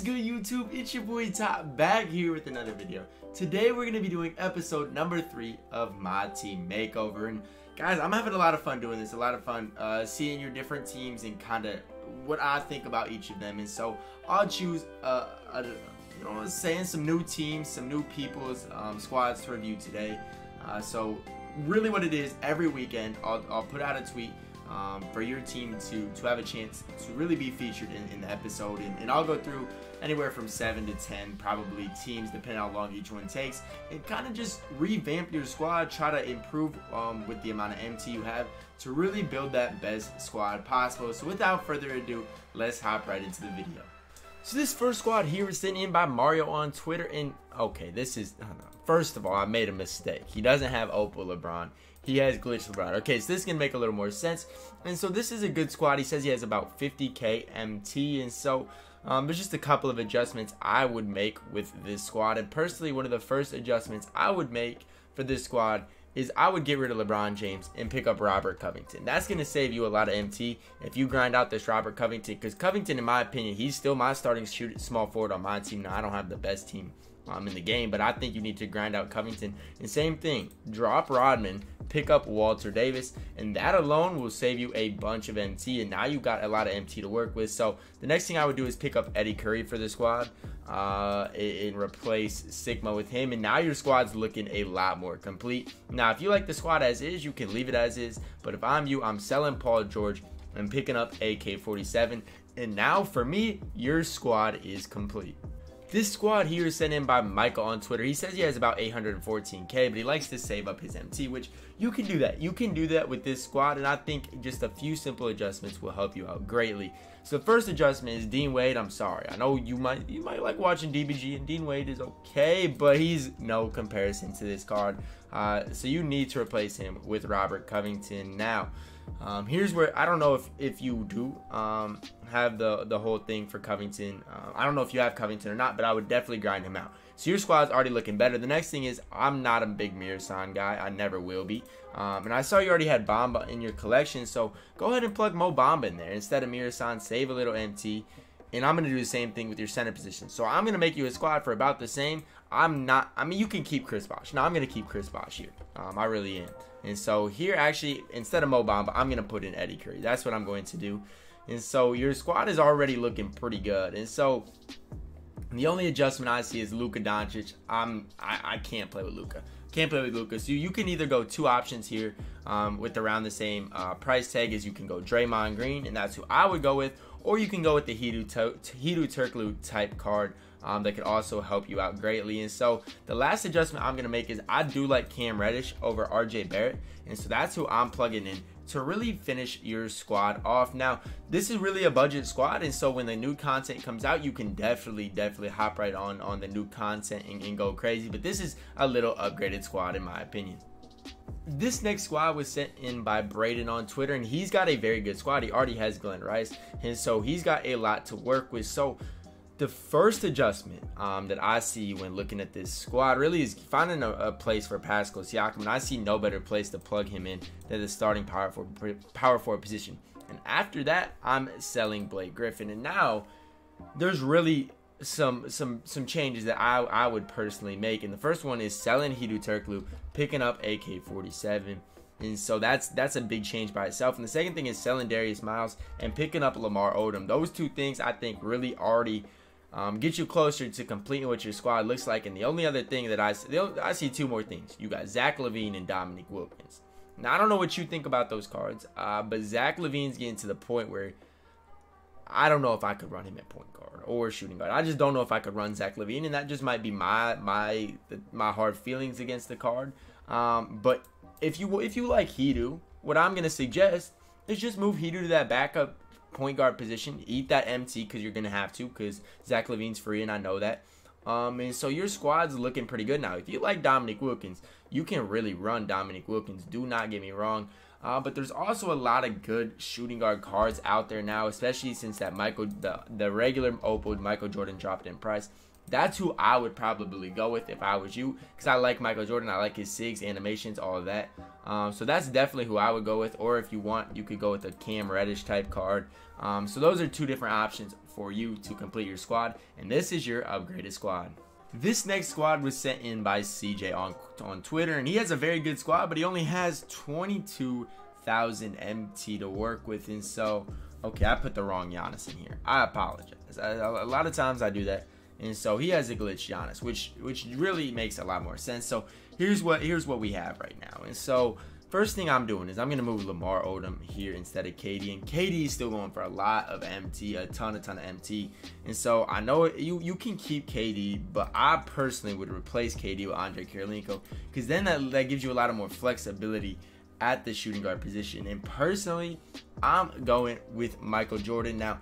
good, YouTube? It's your boy Top back here with another video. Today we're going to be doing episode number 3 of my team makeover. And guys, I'm having a lot of fun doing this. A lot of fun seeing your different teams and kind of what I think about each of them. And so I'll choose saying some new teams, some new people's squads to review today. So really what it is, every weekend I'll put out a tweet for your team to have a chance to really be featured in the episode, and I'll go through anywhere from 7 to 10 probably teams depending on how long each one takes, and kind of just revamp your squad, try to improve with the amount of MT you have to really build that best squad possible. So without further ado, let's hop right into the video. So this first squad here is sent in by Mario on Twitter, and okay, this is, first of all, I made a mistake. He doesn't have Opal LeBron. He has Glitch LeBron. Okay, so this is going to make a little more sense. And so this is a good squad. He says he has about 50k MT, and so there's just a couple of adjustments I would make with this squad. And personally, one of the first adjustments I would make for this squad is I would get rid of LeBron James and pick up Robert Covington. That's going to save you a lot of MT if you grind out this Robert Covington, because Covington, in my opinion, he's still my starting small forward on my team. Now, I don't have the best team in the game, but I think you need to grind out Covington. And same thing, drop Rodman, pick up Walter Davis, and that alone will save you a bunch of MT, and now you got a lot of MT to work with. So the next thing I would do is pick up Eddie Curry for the squad and replace Sigma with him, and now your squad's looking a lot more complete. Now if you like the squad as is, you can leave it as is, but if I'm you, I'm selling Paul George and picking up AK-47, and now for me, your squad is complete. This squad here is sent in by Michael on Twitter. He says he has about 814k, but he likes to save up his MT, which you can do that. You can do that with this squad, and I think just a few simple adjustments will help you out greatly. So the first adjustment is Dean Wade. I'm sorry. I know you might like watching DBG, and Dean Wade is okay, but he's no comparison to this card. So you need to replace him with Robert Covington. Now, here's where I don't know if you do have the whole thing for Covington. I don't know if you have Covington or not, but I would definitely grind him out. So your squad's already looking better. The next thing is, I'm not a big Mirasan guy. I never will be. And I saw you already had Bamba in your collection, so go ahead and plug Mo Bamba in there instead of Mirasan. Save a little MT. And I'm going to do the same thing with your center position. So I'm going to make you a squad for about the same. I mean, you can keep Chris Bosh. No, I'm going to keep Chris Bosh here. I really am. And so here, actually, instead of Mo Bamba, I'm going to put in Eddie Curry. That's what I'm going to do. And so your squad is already looking pretty good. And so the only adjustment I see is Luka Doncic. I can't play with Luka. Can't play with Luka. So you can either go two options here with around the same price tag as you can go Draymond Green, and that's who I would go with. Or you can go with the Hedo Turkoglu type card that could also help you out greatly. And so the last adjustment I'm going to make is I do like Cam Reddish over RJ Barrett. And so that's who I'm plugging in to really finish your squad off. Now, this is really a budget squad, and so when the new content comes out, you can definitely hop right on the new content and go crazy. But this is a little upgraded squad in my opinion. This next squad was sent in by Braden on Twitter, and he's got a very good squad. He already has Glenn Rice, and so he's got a lot to work with. So the first adjustment that I see when looking at this squad really is finding a place for Pascal Siakam, and I see no better place to plug him in than the starting power forward position. And after that, I'm selling Blake Griffin, and now there's really some changes that I would personally make. And the first one is selling Hedo Turkoglu, picking up AK-47. And so that's a big change by itself. And the second thing is selling Darius Miles and picking up Lamar Odom. Those two things I think really already get you closer to completing what your squad looks like. And the only other thing that I see two more things. You got Zach LaVine and Dominique Wilkins. Now, I don't know what you think about those cards, but Zach LaVine's getting to the point where I don't know if I could run him at point guard or shooting guard. I just don't know if I could run Zach LaVine, and that just might be my hard feelings against the card. But if you like Hedo, what I'm gonna suggest is just move Hedo to that backup point guard position. Eat that MT because you're gonna have to, because Zach LaVine's free, and I know that. And so your squad's looking pretty good now. If you like Dominique Wilkins, you can really run Dominique Wilkins. Do not get me wrong. But there's also a lot of good shooting guard cards out there now, especially since that the regular Opal Michael Jordan dropped in price. that's who I would probably go with if I was you, because I like Michael Jordan. I like his SIGs, animations, all of that. So that's definitely who I would go with. Or if you want, you could go with a Cam Reddish type card. So those are two different options for you to complete your squad. And this is your upgraded squad. This next squad was sent in by CJ on Twitter, and he has a very good squad, but he only has 22,000 MT to work with. And so, okay, I put the wrong Giannis in here. I apologize. A lot of times I do that. And so he has a glitch Giannis, which really makes a lot more sense. So here's what we have right now. And so first thing I'm doing is I'm going to move Lamar Odom here instead of KD. And KD is still going for a lot of MT, a ton of MT. And so I know you can keep KD, but I personally would replace KD with Andre Kirilenko, because then that gives you a lot of more flexibility at the shooting guard position. And personally, I'm going with Michael Jordan. Now,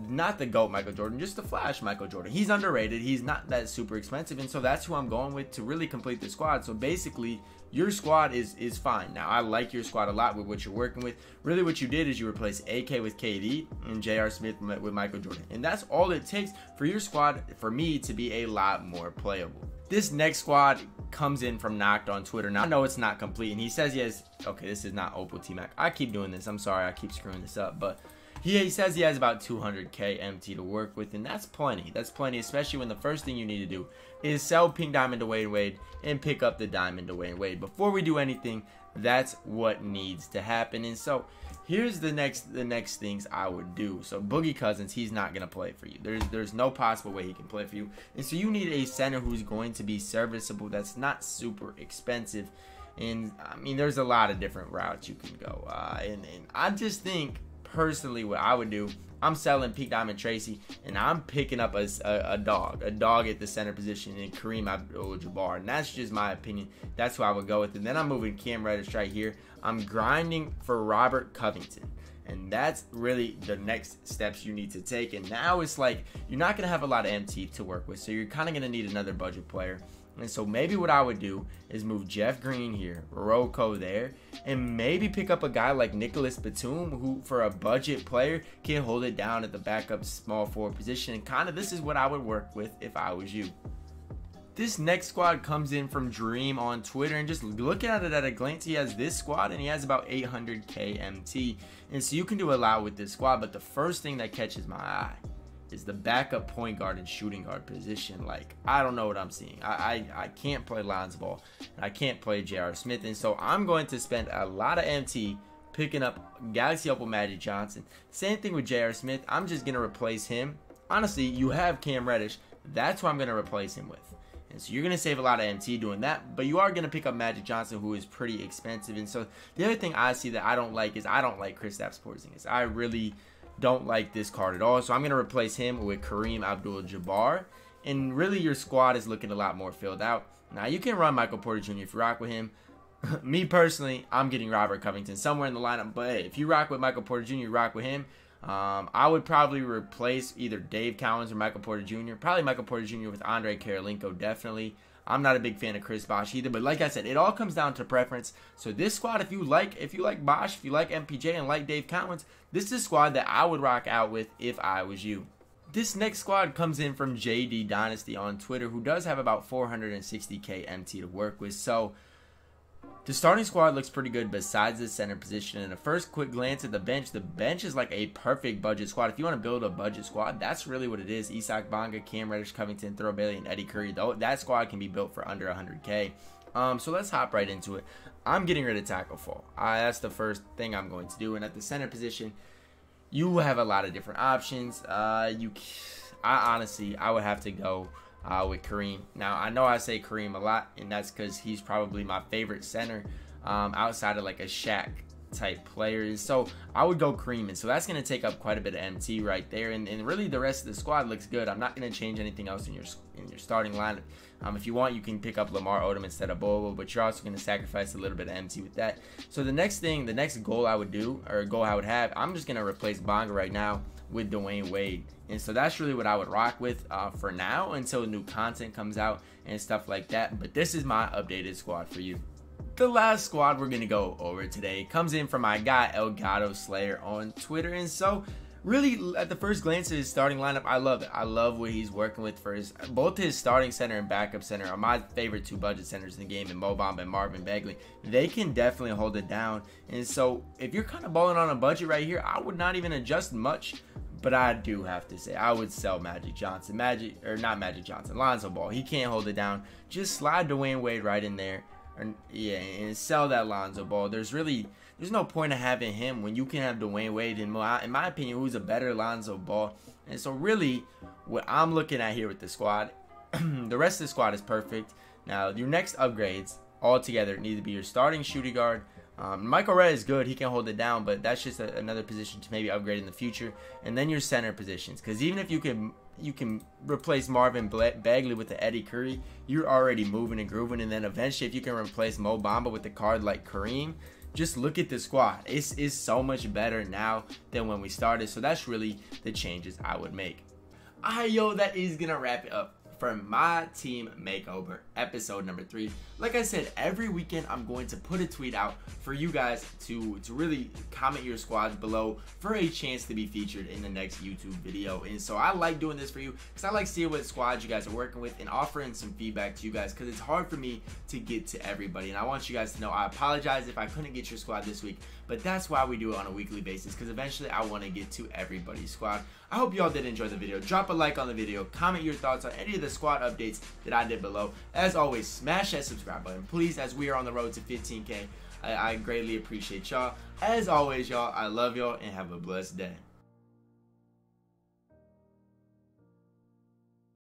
not the GOAT Michael Jordan, just the Flash Michael Jordan. He's underrated. He's not that super expensive, and so that's who I'm going with to really complete the squad. So basically, your squad is fine. Now, I like your squad a lot with what you're working with. Really, what you did is you replace AK with KD and J.R. Smith with Michael Jordan. And that's all it takes for your squad, for me, to be a lot more playable. This next squad comes in from Knocked on Twitter. Now, I know it's not complete, and he says he has... Okay, this is not Opal T-Mac. I keep doing this. I'm sorry. I keep screwing this up, but... He says he has about 200k MT to work with, and that's plenty. That's plenty, especially when the first thing you need to do is sell Pink Diamond to Wade Wade and pick up the Diamond to Wade Wade. Before we do anything, that's what needs to happen. And so here's the next things I would do. So Boogie Cousins, he's not gonna play for you. There's no possible way he can play for you. And so you need a center who's going to be serviceable, that's not super expensive. And I mean, there's a lot of different routes you can go. And I just think, personally, what I would do, I'm selling Pink Diamond Tracy, and I'm picking up a dog at the center position in Kareem Abdul-Jabbar, and that's just my opinion. That's who I would go with. And then I'm moving Cam Reddish right here. I'm grinding for Robert Covington, and that's really the next steps you need to take. And now it's like you're not gonna have a lot of MT to work with, so you're kind of gonna need another budget player. And so maybe what I would do is move Jeff Green here, Rocco there, and maybe pick up a guy like Nicholas Batum, who for a budget player can hold it down at the backup small forward position. And kind of this is what I would work with if I was you. This next squad comes in from Dream on Twitter, and just looking at it at a glance, he has this squad and he has about 800k MT. And so you can do a lot with this squad, but the first thing that catches my eye is the backup point guard and shooting guard position. Like, I don't know what I'm seeing. I can't play Lonzo Ball, and I can't play J.R. Smith, and so I'm going to spend a lot of MT picking up Galaxy Opal Magic Johnson. Same thing with J.R. Smith. I'm just going to replace him. Honestly, you have Cam Reddish. That's who I'm going to replace him with. And so you're going to save a lot of MT doing that, but you are going to pick up Magic Johnson, who is pretty expensive. And so the other thing I see that I don't like is I don't like Kristaps Porzingis. I really don't like this card at all. So I'm going to replace him with Kareem Abdul-Jabbar. And really your squad is looking a lot more filled out. Now you can run Michael Porter Jr. if you rock with him. Me personally, I'm getting Robert Covington somewhere in the lineup. But hey, if you rock with Michael Porter Jr., you rock with him. I would probably replace either Dave Cowens or Michael Porter Jr. Probably Michael Porter Jr. with Andre Kirilenko, definitely. I'm not a big fan of Chris Bosh either, but like I said, it all comes down to preference. So this squad, if you like Bosh, if you like MPJ and like Dave Cowens, this is a squad that I would rock out with if I was you. This next squad comes in from JD Dynasty on Twitter, who does have about 460k MT to work with. So the starting squad looks pretty good besides the center position. And a first quick glance at the bench is like a perfect budget squad. If you want to build a budget squad, that's really what it is. Isaac Bonga, Cam Reddish, Covington, Thurl Bailey, and Eddie Curry. That squad can be built for under 100k. So let's hop right into it. I'm getting rid of Taco Fall. That's the first thing I'm going to do. And at the center position, you have a lot of different options. I would have to go with Kareem. Now, I know I say Kareem a lot, and that's because he's probably my favorite center outside of like a Shaq type player. So I would go Kareem, and so that's going to take up quite a bit of MT right there. And really the rest of the squad looks good. I'm not going to change anything else in your starting lineup. If you want, you can pick up Lamar Odom instead of Bobo, but you're also going to sacrifice a little bit of MT with that. So the next goal I would do, or goal I would have, I'm just going to replace Bonga right now with Dwayne Wade. And so that's really what I would rock with for now until new content comes out and stuff like that. But this is my updated squad for you. The last squad we're going to go over today comes in from my guy Elgato Slayer on Twitter. And so really, at the first glance of his starting lineup, I love it. I love what he's working with for both his starting center and backup center are my favorite two budget centers in the game, and Mo Bamba and Marvin Bagley. They can definitely hold it down. And so if you're kind of balling on a budget right here, I would not even adjust much. But I do have to say, I would sell Magic Johnson. Lonzo Ball. He can't hold it down. Just slide Dwayne Wade right in there. And sell that Lonzo Ball. There's no point of having him when you can have Dwayne Wade, in my opinion, who's a better Lonzo Ball. And so really, what I'm looking at here with the squad, the rest of the squad is perfect. Now, your next upgrades altogether need to be your starting shooting guard. Michael Redd is good. He can hold it down, but that's just another position to maybe upgrade in the future. And then your center positions, because even if you can replace Marvin Bagley with the Eddie Curry, you're already moving and grooving. And then eventually, if you can replace Mo Bamba with a card like Kareem, just look at the squad. It's so much better now than when we started. So that's really the changes I would make. Alright, yo, that is gonna wrap it up for my team makeover episode number 3. Like I said, every weekend I'm going to put a tweet out for you guys to really comment your squads below for a chance to be featured in the next YouTube video. And so I like doing this for you because I like seeing what squads you guys are working with and offering some feedback to you guys, because it's hard for me to get to everybody. And I want you guys to know I apologize if I couldn't get your squad this week, but that's why we do it on a weekly basis, because eventually I want to get to everybody's squad. I hope you all did enjoy the video. Drop a like on the video, comment your thoughts on any of the squad updates that I did below. As always, smash that subscribe button, please, as we are on the road to 15K. I greatly appreciate y'all. As always, y'all, I love y'all and have a blessed day.